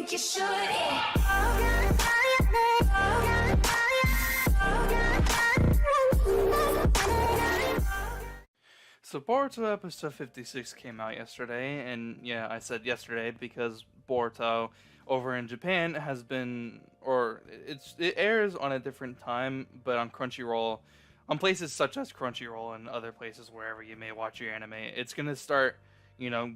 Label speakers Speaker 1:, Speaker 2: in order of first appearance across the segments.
Speaker 1: think you should, yeah.
Speaker 2: So Boruto episode 56 came out yesterday, and yeah, I said yesterday because Boruto over in Japan has been, or it airs on a different time, but on Crunchyroll, on places such as Crunchyroll and other places wherever you may watch your anime, it's gonna start,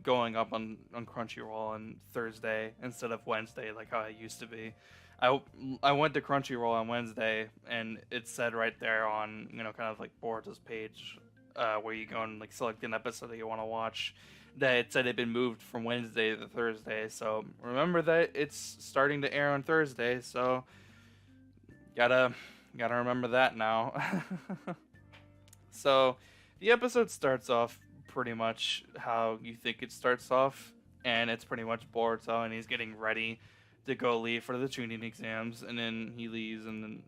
Speaker 2: going up on Crunchyroll on Thursday instead of Wednesday like how it used to be. I went to Crunchyroll on Wednesday, and it said right there on kind of like Boruto's page, where you go and like select an episode that you want to watch, that it said it had been moved from Wednesday to Thursday. So remember that it's starting to air on Thursday. So gotta remember that now. So the episode starts off pretty much how you think it starts off, and it's pretty much Boruto, and he's getting ready to go leave for the tuning exams, and then he leaves, and then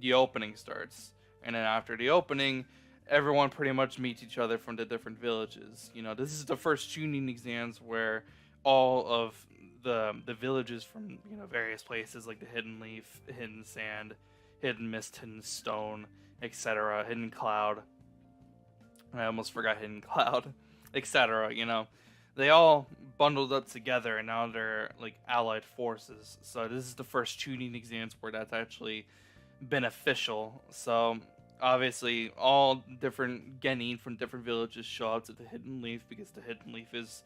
Speaker 2: the opening starts, and then after the opening, everyone pretty much meets each other from the different villages. This is the first tuning exams where all of the villages from various places like the Hidden Leaf, Hidden Sand, Hidden Mist, Hidden Stone, etc., Hidden Cloud. I almost forgot Hidden Cloud, etc. They all bundled up together, and now they're like allied forces. So this is the first tuning exams where that's actually beneficial. So obviously, all different genin from different villages show up to the Hidden Leaf because the Hidden Leaf is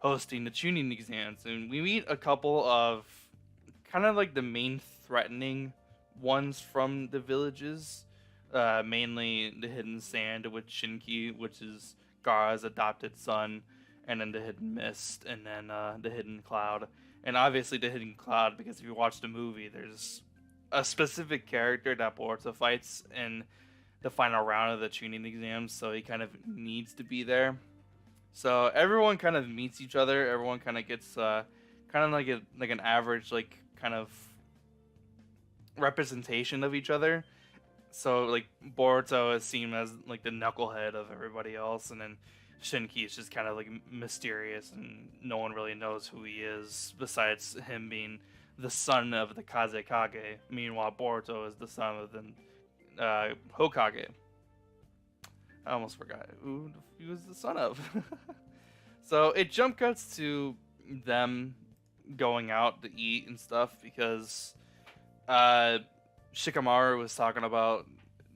Speaker 2: hosting the tuning exams, and we meet a couple of kind of like the main threatening ones from the villages. Mainly the Hidden Sand with Shinki, which is Gaara's adopted son, and then the Hidden Mist, and then the Hidden Cloud. And obviously the Hidden Cloud, because if you watch the movie, there's a specific character that Boruto fights in the final round of the tuning exams, so he kind of needs to be there. So everyone kind of meets each other. Everyone kind of gets kind of like an average kind of representation of each other. So like Boruto is seen as like the knucklehead of everybody else, and then Shinki is just kind of like mysterious, and no one really knows who he is besides him being the son of the Kazekage. Meanwhile, Boruto is the son of the Hokage. I almost forgot who he was the son of. So it jump cuts to them going out to eat and stuff because Shikamaru was talking about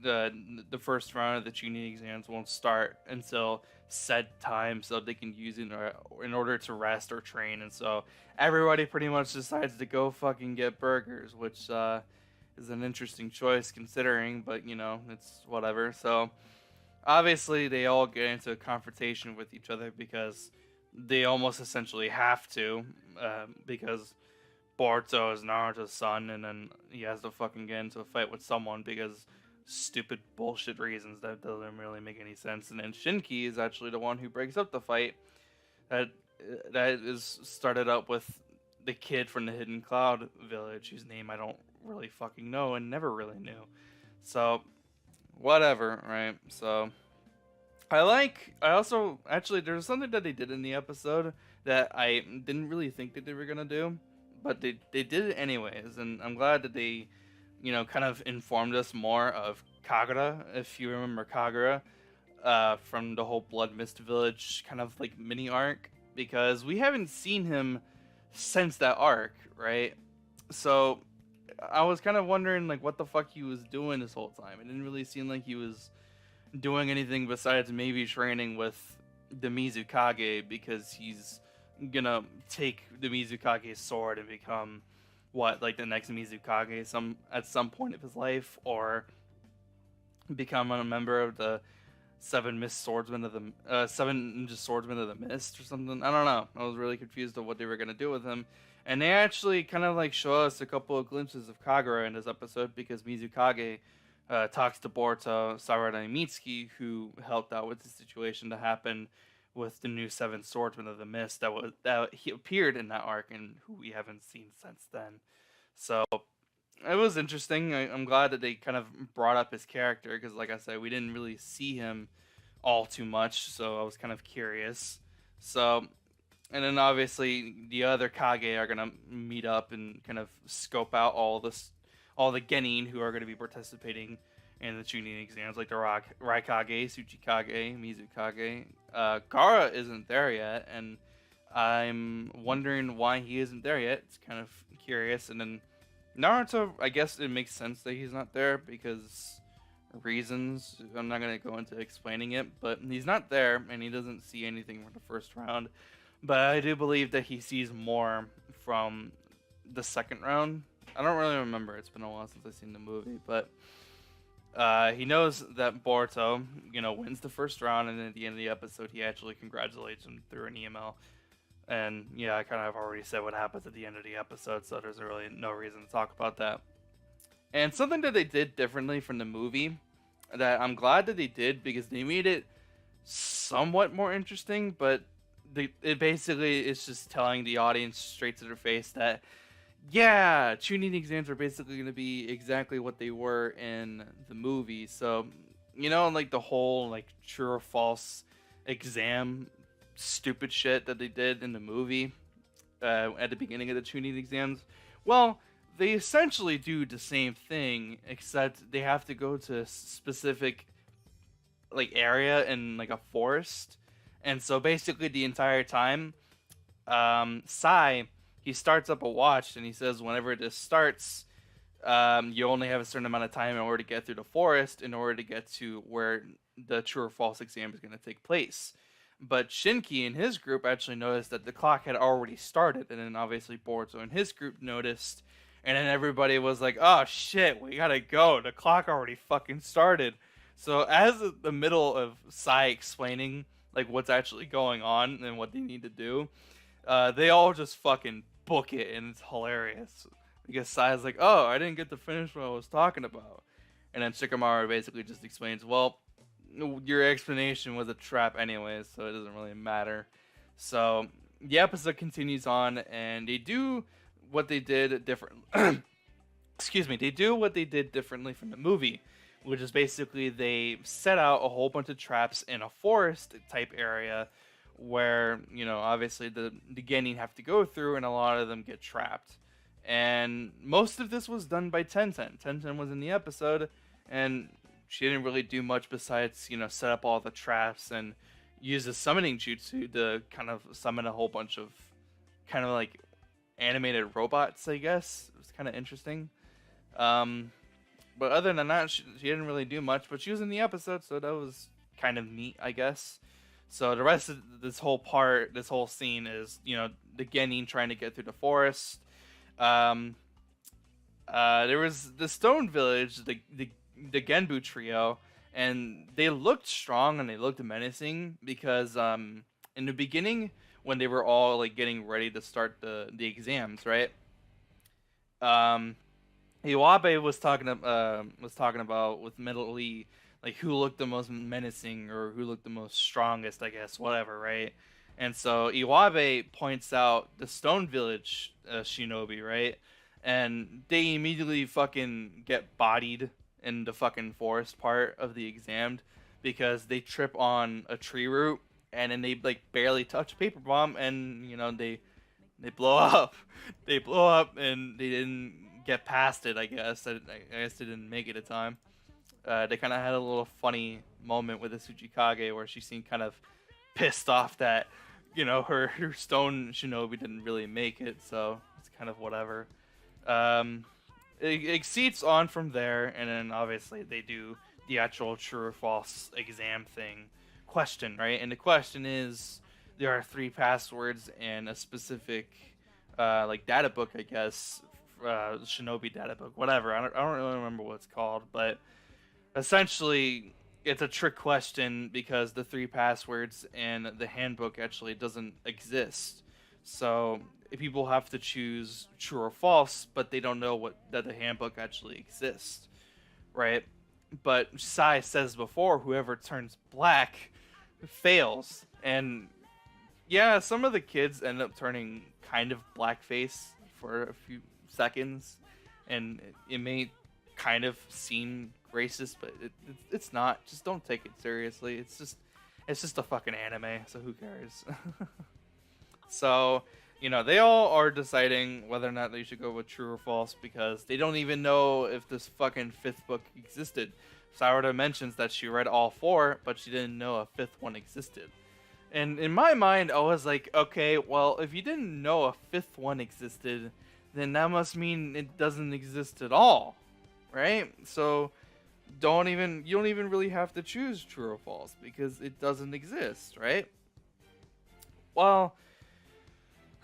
Speaker 2: the first round of the tuning exams won't start until set time, so they can use it in order to rest or train. And so everybody pretty much decides to go fucking get burgers, which is an interesting choice considering, but it's whatever. So obviously they all get into a confrontation with each other because they almost essentially have to, because Boruto is Naruto's son, and then he has to fucking get into a fight with someone because stupid bullshit reasons that doesn't really make any sense. And then Shinki is actually the one who breaks up the fight. That is started up with the kid from the Hidden Cloud village, whose name I don't really fucking know and never really knew. So whatever, right? So I also actually there's something that they did in the episode that I didn't really think that they were gonna do, but they did it anyways, and I'm glad that they kind of informed us more of Kagura. If you remember Kagura from the whole Blood Mist Village kind of like mini arc, because we haven't seen him since that arc, right? So I was kind of wondering like what the fuck he was doing this whole time. It didn't really seem like he was doing anything besides maybe training with the Mizukage, because he's gonna take the Mizukage's sword and become like the next Mizukage at some point of his life, or become a member of the Seven Ninja Swordsmen of the Mist or something. I don't know. I was really confused of what they were gonna do with him. And they actually kind of like show us a couple of glimpses of Kagura in this episode, because Mizukage talks to Boruto, Sarada, and Mitsuki, who helped out with the situation to happen with the new Seven Swordsmen of the Mist that he appeared in that arc, and who we haven't seen since then. So it was interesting. I'm glad that they kind of brought up his character, because like I said, we didn't really see him all too much, so I was kind of curious. So And then obviously the other Kage are gonna meet up and kind of scope out all the Genin who are gonna be participating in the Chunin exams, like the Raikage, Tsuchikage, Mizukage. Gara isn't there yet, and I'm wondering why he isn't there yet. It's kind of curious. And then Naruto, I guess it makes sense that he's not there because reasons. I'm not gonna go into explaining it, but he's not there, and he doesn't see anything from the first round. But I do believe that he sees more from the second round. I don't really remember. It's been a while since I've seen the movie, but he knows that Boruto, wins the first round, and then at the end of the episode, he actually congratulates him through an email. And yeah, I kind of already said what happens at the end of the episode, so there's really no reason to talk about that. And something that they did differently from the movie that I'm glad that they did because they made it somewhat more interesting, but it basically is just telling the audience straight to their face that yeah, tuning exams are basically going to be exactly what they were in the movie. So, like the whole like true or false exam stupid shit that they did in the movie at the beginning of the tuning exams. Well, they essentially do the same thing, except they have to go to a specific like area in like a forest. And so basically the entire time, Sai, he starts up a watch and he says whenever this starts, you only have a certain amount of time in order to get through the forest in order to get to where the true or false exam is going to take place. But Shinki and his group actually noticed that the clock had already started, and then obviously Boruto and his group noticed, and then everybody was like, "Oh shit, we gotta go! The clock already fucking started." So as the middle of Sai explaining like what's actually going on and what they need to do, they all just fucking book it, and it's hilarious because Sai's like, "Oh, I didn't get to finish what I was talking about," and then Shikamaru basically just explains, "Well, your explanation was a trap anyways, so it doesn't really matter." So the episode continues on, and they do what they did different. Excuse me. They do what they did differently from the movie, which is basically they set out a whole bunch of traps in a forest type area where obviously the Genin have to go through, and a lot of them get trapped. And most of this was done by Tenten. Tenten was in the episode, and she didn't really do much besides, set up all the traps and use a summoning jutsu to kind of summon a whole bunch of kind of like animated robots, I guess. It was kind of interesting. But other than that, she didn't really do much, but she was in the episode, so that was kind of neat, I guess. So the rest of this whole scene is, the Genin trying to get through the forest. There was the Stone Village, the Genbu trio, and they looked strong and they looked menacing because in the beginning when they were all like getting ready to start the exams, right? Iwabe was talking about with Middle Lee like who looked the most menacing or who looked the most strongest, I guess, whatever, right? And so Iwabe points out the Stone Village shinobi, right? And they immediately fucking get bodied in the fucking forest part of the exam because they trip on a tree root and then they like barely touch a paper bomb and they blow up. They blow up and they didn't get past it. I guess they didn't make it in time. They kind of had a little funny moment with the Tsuchikage where she seemed kind of pissed off that her stone shinobi didn't really make it, so it's kind of whatever. It exceeds on from there, and then obviously they do the actual true or false exam question, right? And the question is, there are 3 passwords and a specific like data book, I guess, shinobi data book, whatever. I don't really remember what it's called, but essentially it's a trick question because the 3 passwords and the handbook actually doesn't exist. So people have to choose true or false, but they don't know that the handbook actually exists, right? But Sai says before, whoever turns black fails, and yeah, some of the kids end up turning kind of blackface for a few seconds, and it may kind of seem racist, but it's not. Just don't take it seriously. It's just a fucking anime, so who cares? So, they all are deciding whether or not they should go with true or false because they don't even know if this fucking fifth book existed. Sarada mentions that she read all four, but she didn't know a fifth one existed. And in my mind, I was like, okay, well, if you didn't know a fifth one existed, then that must mean it doesn't exist at all, right? So you don't even really have to choose true or false because it doesn't exist, right? Well,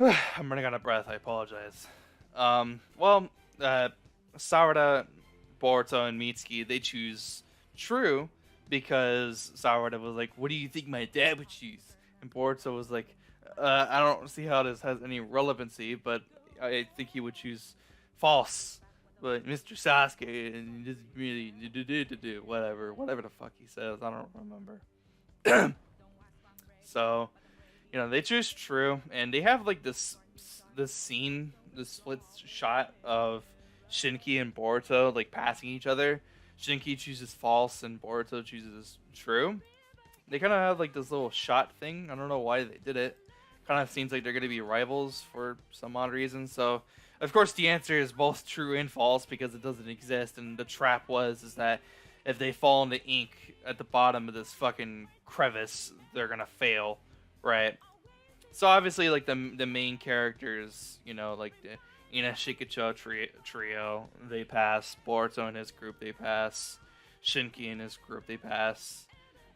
Speaker 2: I'm running out of breath. I apologize. Well, Sarada, Boruto, and Mitsuki, they choose true because Sarada was like, "What do you think my dad would choose?" And Boruto was like, "I don't see how this has any relevancy, but I think he would choose false." But Mr. Sasuke and just really whatever the fuck he says, I don't remember. So they choose true, and they have like this scene, this split shot of Shinki and Boruto like passing each other. Shinki chooses false, and Boruto chooses true. They kind of have like this little shot thing. I don't know why they did it. Kind of seems like they're gonna be rivals for some odd reason. So, of course, the answer is both true and false because it doesn't exist. And the trap is that if they fall into ink at the bottom of this fucking crevice, they're gonna fail, right? So obviously, like the main characters, like the Ina Shikacho trio, they pass. Boruto and his group, they pass. Shinki and his group, they pass.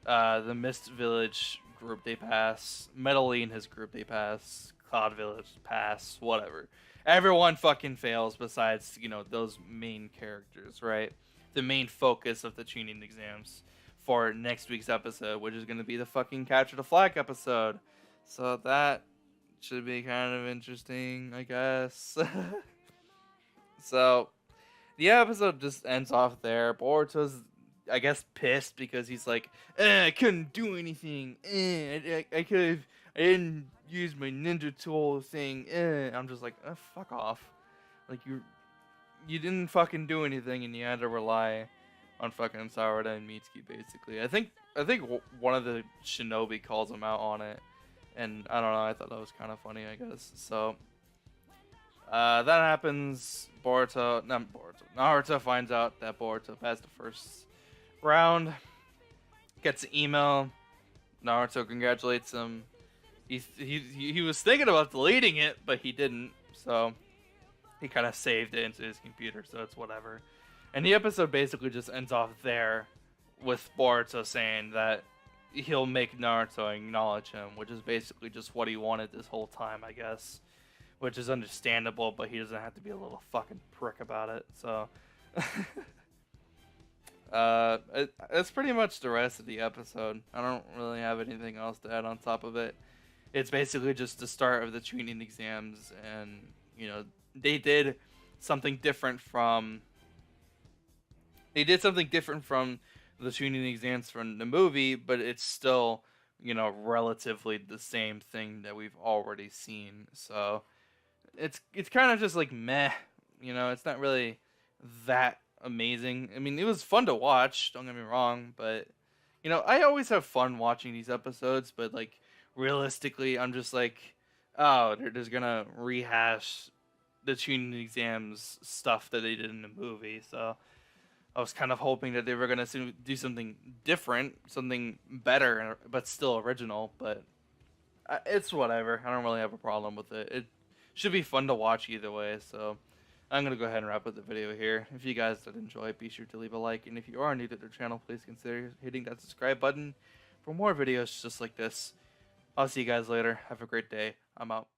Speaker 2: The Mist Village group, they pass. Metal and his group, they pass. Cloud Village, pass. Whatever. Everyone fucking fails besides, those main characters, right? The main focus of the Chunin exams for next week's episode, which is going to be the fucking Capture the Flag episode. So that should be kind of interesting, I guess. So the episode just ends off there. Boruto's, I guess, pissed because he's like, I couldn't do anything. I didn't use my ninja tool thing. I'm just like, fuck off. Like you didn't fucking do anything, and you had to rely on fucking Sarada and Mitsuki, basically. I think one of the shinobi calls him out on it. And I don't know, I thought that was kind of funny, I guess. So, that happens. Naruto finds out that Boruto passed the first round. Gets an email. Naruto congratulates him. He was thinking about deleting it, but he didn't. So, he kind of saved it into his computer, so it's whatever. And the episode basically just ends off there with Boruto saying that he'll make Naruto acknowledge him, which is basically just what he wanted this whole time, I guess. Which is understandable, but he doesn't have to be a little fucking prick about it. So, that's pretty much the rest of the episode. I don't really have anything else to add on top of it. It's basically just the start of the Chunin exams, and they did something different from the Chunin exams from the movie, but it's still, relatively the same thing that we've already seen. So it's kind of just like meh, it's not really that amazing. I mean, it was fun to watch, don't get me wrong, but I always have fun watching these episodes, but like realistically, I'm just like, oh, they're just gonna rehash the Chunin exams stuff that they did in the movie. So I was kind of hoping that they were going to do something different, something better, but still original. But it's whatever. I don't really have a problem with it. It should be fun to watch either way. So I'm going to go ahead and wrap up the video here. If you guys did enjoy, be sure to leave a like. And if you are new to the channel, please consider hitting that subscribe button for more videos just like this. I'll see you guys later. Have a great day. I'm out.